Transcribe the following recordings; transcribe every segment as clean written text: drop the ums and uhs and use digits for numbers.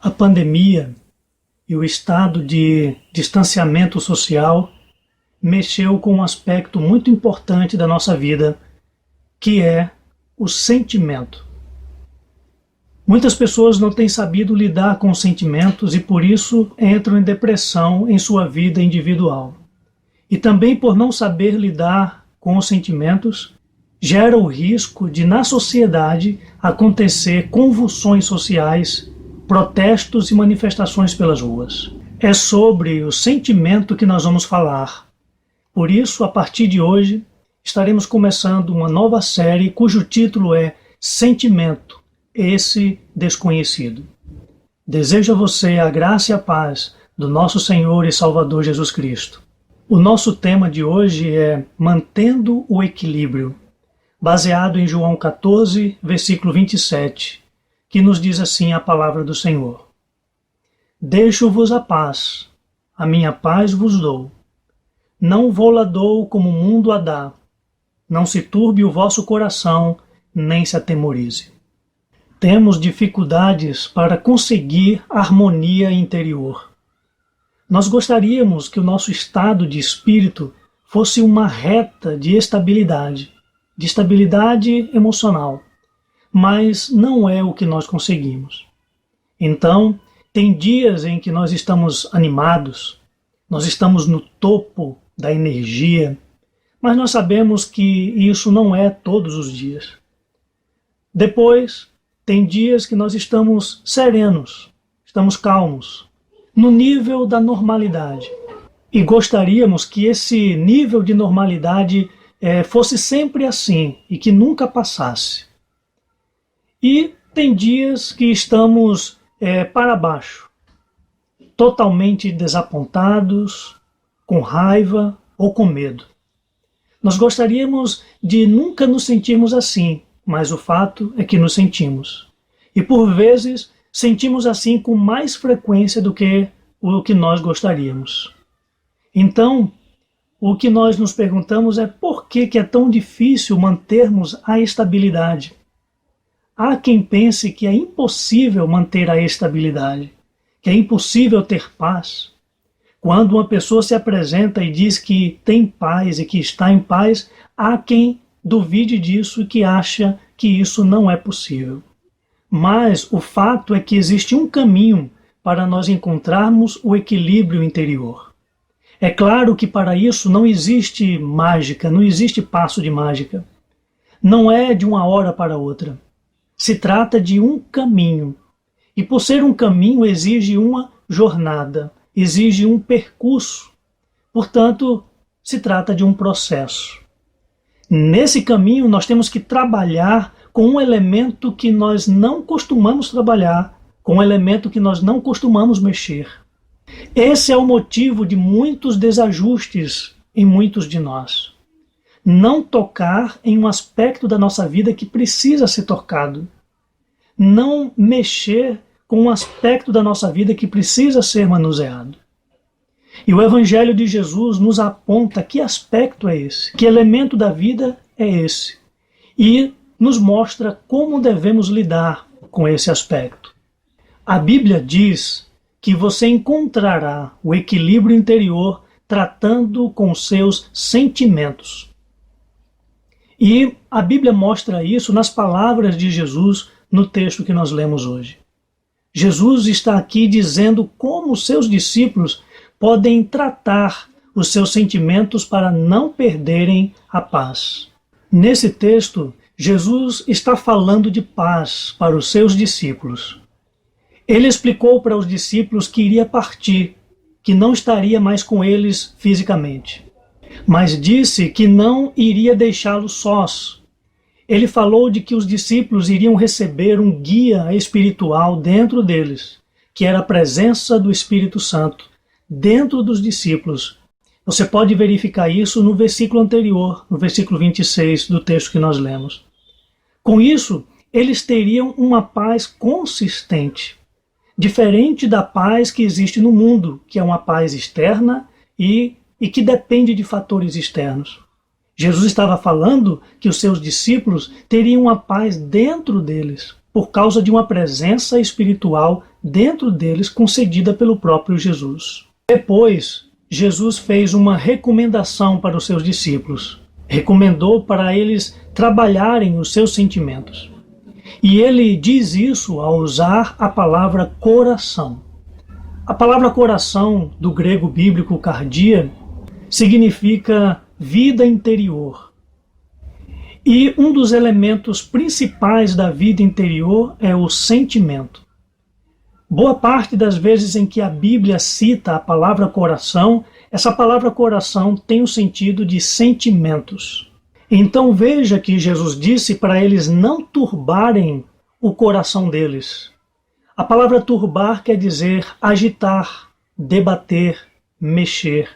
A pandemia e o estado de distanciamento social mexeu com um aspecto muito importante da nossa vida, que é o sentimento. Muitas pessoas não têm sabido lidar com os sentimentos e por isso entram em depressão em sua vida individual. E também por não saber lidar com os sentimentos, gera o risco de na sociedade acontecer convulsões sociais, protestos e manifestações pelas ruas. É sobre o sentimento que nós vamos falar. Por isso, a partir de hoje, estaremos começando uma nova série cujo título é Sentimento, esse desconhecido. Desejo a você a graça e a paz do nosso Senhor e Salvador Jesus Cristo. O nosso tema de hoje é Mantendo o Equilíbrio, baseado em João 14, versículo 27, que nos diz assim a palavra do Senhor. Deixo-vos a paz, a minha paz vos dou. Não vou-la dou como o mundo a dá. Não se turbe o vosso coração, nem se atemorize. Temos dificuldades para conseguir harmonia interior. Nós gostaríamos que o nosso estado de espírito fosse uma reta de estabilidade emocional, mas não é o que nós conseguimos. Então, tem dias em que nós estamos animados, nós estamos no topo da energia, mas nós sabemos que isso não é todos os dias. Depois, tem dias que nós estamos serenos, estamos calmos, no nível da normalidade. E gostaríamos que esse nível de normalidade fosse sempre assim e que nunca passasse. E tem dias que estamos para baixo, totalmente desapontados, com raiva ou com medo. Nós gostaríamos de nunca nos sentirmos assim, mas o fato é que nos sentimos. E por vezes sentimos assim com mais frequência do que o que nós gostaríamos. Então, o que nós nos perguntamos é por que é tão difícil mantermos a estabilidade. Há quem pense que é impossível manter a estabilidade, que é impossível ter paz. Quando uma pessoa se apresenta e diz que tem paz e que está em paz, há quem duvide disso e que acha que isso não é possível. Mas o fato é que existe um caminho para nós encontrarmos o equilíbrio interior. É claro que para isso não existe mágica, não existe passo de mágica. Não é de uma hora para outra. Se trata de um caminho. E por ser um caminho exige uma jornada, exige um percurso. Portanto, se trata de um processo. Nesse caminho nós temos que trabalhar com um elemento que nós não costumamos trabalhar, com um elemento que nós não costumamos mexer. Esse é o motivo de muitos desajustes em muitos de nós. Não tocar em um aspecto da nossa vida que precisa ser tocado. Não mexer com um aspecto da nossa vida que precisa ser manuseado. E o Evangelho de Jesus nos aponta que aspecto é esse, que elemento da vida é esse. E nos mostra como devemos lidar com esse aspecto. A Bíblia diz que você encontrará o equilíbrio interior tratando com seus sentimentos. E a Bíblia mostra isso nas palavras de Jesus no texto que nós lemos hoje. Jesus está aqui dizendo como os seus discípulos podem tratar os seus sentimentos para não perderem a paz. Nesse texto, Jesus está falando de paz para os seus discípulos. Ele explicou para os discípulos que iria partir, que não estaria mais com eles fisicamente. Mas disse que não iria deixá-los sós. Ele falou de que os discípulos iriam receber um guia espiritual dentro deles, que era a presença do Espírito Santo dentro dos discípulos. Você pode verificar isso no versículo anterior, no versículo 26 do texto que nós lemos. Com isso, eles teriam uma paz consistente, diferente da paz que existe no mundo, que é uma paz externa e que depende de fatores externos. Jesus estava falando que os seus discípulos teriam uma paz dentro deles, por causa de uma presença espiritual dentro deles concedida pelo próprio Jesus. Depois, Jesus fez uma recomendação para os seus discípulos. Recomendou para eles trabalharem os seus sentimentos. E ele diz isso ao usar a palavra coração. A palavra coração, do grego bíblico cardia, significa vida interior. E um dos elementos principais da vida interior é o sentimento. Boa parte das vezes em que a Bíblia cita a palavra coração, essa palavra coração tem o sentido de sentimentos. Então veja que Jesus disse para eles não turbarem o coração deles. A palavra turbar quer dizer agitar, debater, mexer.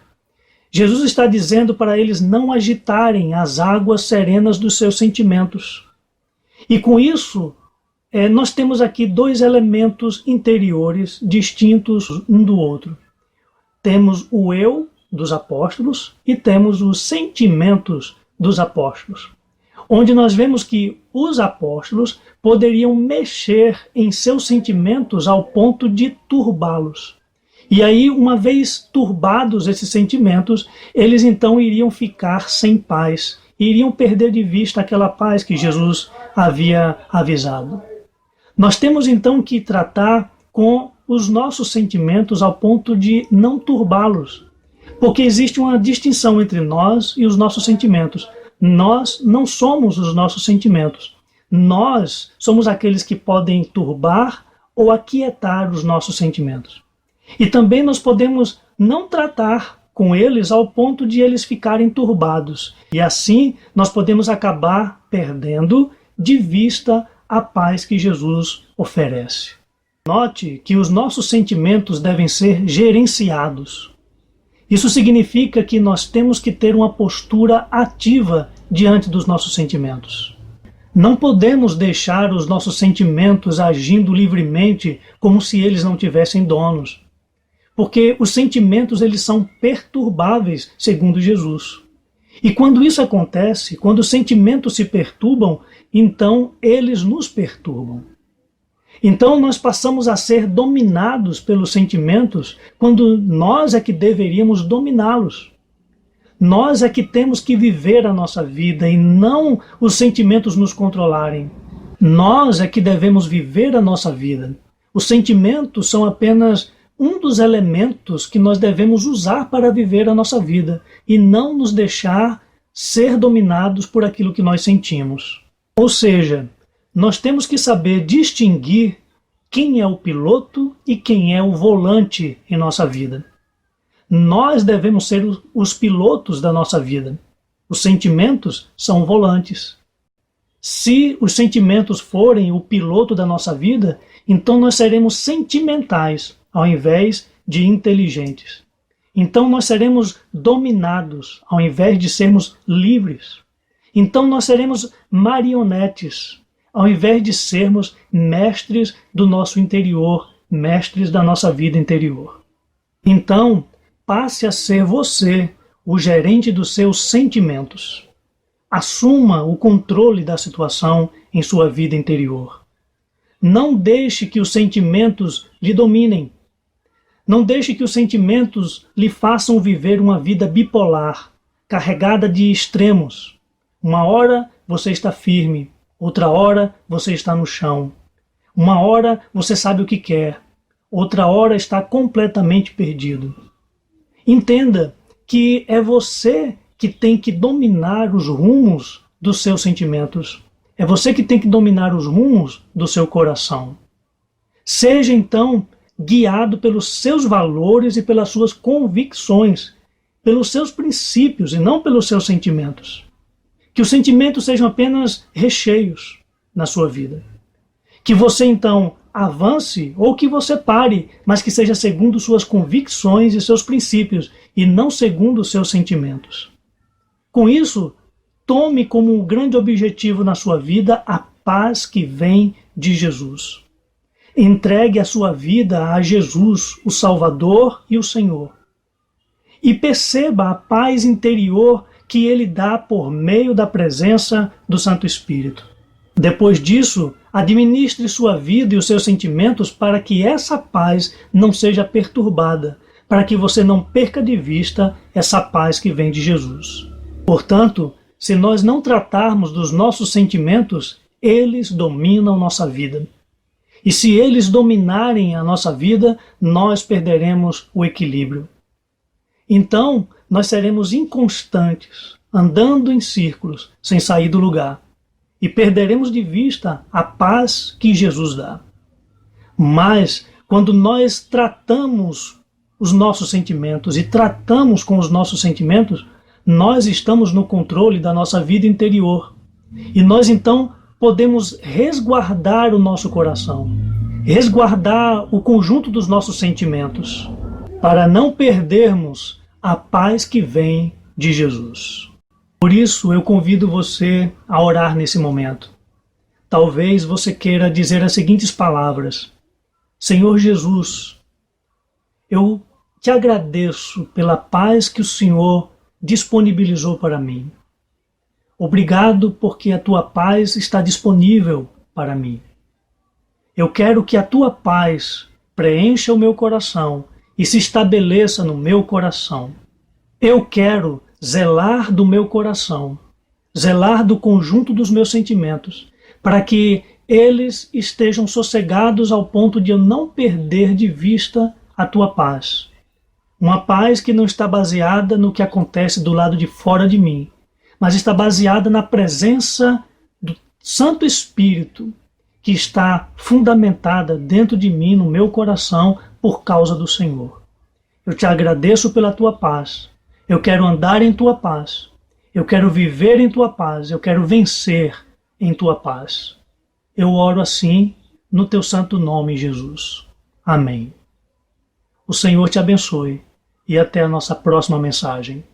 Jesus está dizendo para eles não agitarem as águas serenas dos seus sentimentos. E com isso, nós temos aqui dois elementos interiores distintos um do outro. Temos o eu dos apóstolos e temos os sentimentos dos apóstolos, onde nós vemos que os apóstolos poderiam mexer em seus sentimentos ao ponto de turbá-los. E aí, uma vez turbados esses sentimentos, eles então iriam ficar sem paz, iriam perder de vista aquela paz que Jesus havia avisado. Nós temos então que tratar com os nossos sentimentos ao ponto de não turbá-los, porque existe uma distinção entre nós e os nossos sentimentos. Nós não somos os nossos sentimentos. Nós somos aqueles que podem turbar ou aquietar os nossos sentimentos. E também nós podemos não tratar com eles ao ponto de eles ficarem turbados. E assim nós podemos acabar perdendo de vista a paz que Jesus oferece. Note que os nossos sentimentos devem ser gerenciados. Isso significa que nós temos que ter uma postura ativa diante dos nossos sentimentos. Não podemos deixar os nossos sentimentos agindo livremente como se eles não tivessem donos. Porque os sentimentos eles são perturbáveis, segundo Jesus. E quando isso acontece, quando os sentimentos se perturbam, então eles nos perturbam. Então nós passamos a ser dominados pelos sentimentos quando nós é que deveríamos dominá-los. Nós é que temos que viver a nossa vida e não os sentimentos nos controlarem. Nós é que devemos viver a nossa vida. Os sentimentos são apenas um dos elementos que nós devemos usar para viver a nossa vida e não nos deixar ser dominados por aquilo que nós sentimos. Ou seja, nós temos que saber distinguir quem é o piloto e quem é o volante em nossa vida. Nós devemos ser os pilotos da nossa vida. Os sentimentos são volantes. Se os sentimentos forem o piloto da nossa vida, então nós seremos sentimentais ao invés de inteligentes. Então nós seremos dominados ao invés de sermos livres. Então nós seremos marionetes ao invés de sermos mestres do nosso interior, mestres da nossa vida interior. Então, passe a ser você o gerente dos seus sentimentos. Assuma o controle da situação em sua vida interior. Não deixe que os sentimentos lhe dominem. Não deixe que os sentimentos lhe façam viver uma vida bipolar, carregada de extremos. Uma hora você está firme, outra hora você está no chão. Uma hora você sabe o que quer, outra hora está completamente perdido. Entenda que é você que tem que dominar os rumos dos seus sentimentos. É você que tem que dominar os rumos do seu coração. Seja então guiado pelos seus valores e pelas suas convicções, pelos seus princípios e não pelos seus sentimentos. Que os sentimentos sejam apenas recheios na sua vida. Que você então avance ou que você pare, mas que seja segundo suas convicções e seus princípios e não segundo os seus sentimentos. Com isso, tome como um grande objetivo na sua vida a paz que vem de Jesus. Entregue a sua vida a Jesus, o Salvador e o Senhor. E perceba a paz interior que Ele dá por meio da presença do Santo Espírito. Depois disso, Administre sua vida e os seus sentimentos para que essa paz não seja perturbada, para que você não perca de vista essa paz que vem de Jesus. Portanto, se nós não tratarmos dos nossos sentimentos, eles dominam nossa vida. E se eles dominarem a nossa vida, nós perderemos o equilíbrio. Então, nós seremos inconstantes, andando em círculos, sem sair do lugar. E perderemos de vista a paz que Jesus dá. Mas, quando nós tratamos os nossos sentimentos e tratamos com os nossos sentimentos, nós estamos no controle da nossa vida interior. E nós, então, podemos resguardar o nosso coração, resguardar o conjunto dos nossos sentimentos, para não perdermos a paz que vem de Jesus. Por isso, eu convido você a orar nesse momento. Talvez você queira dizer as seguintes palavras: Senhor Jesus, eu te agradeço pela paz que o Senhor disponibilizou para mim. Obrigado porque a tua paz está disponível para mim. Eu quero que a tua paz preencha o meu coração e se estabeleça no meu coração. Eu quero zelar do meu coração, zelar do conjunto dos meus sentimentos, para que eles estejam sossegados ao ponto de eu não perder de vista a tua paz. Uma paz que não está baseada no que acontece do lado de fora de mim, mas está baseada na presença do Santo Espírito, que está fundamentada dentro de mim, no meu coração, por causa do Senhor. Eu te agradeço pela tua paz. Eu quero andar em tua paz. Eu quero viver em tua paz. Eu quero vencer em tua paz. Eu oro assim, no teu santo nome, Jesus. Amém. O Senhor te abençoe e até a nossa próxima mensagem.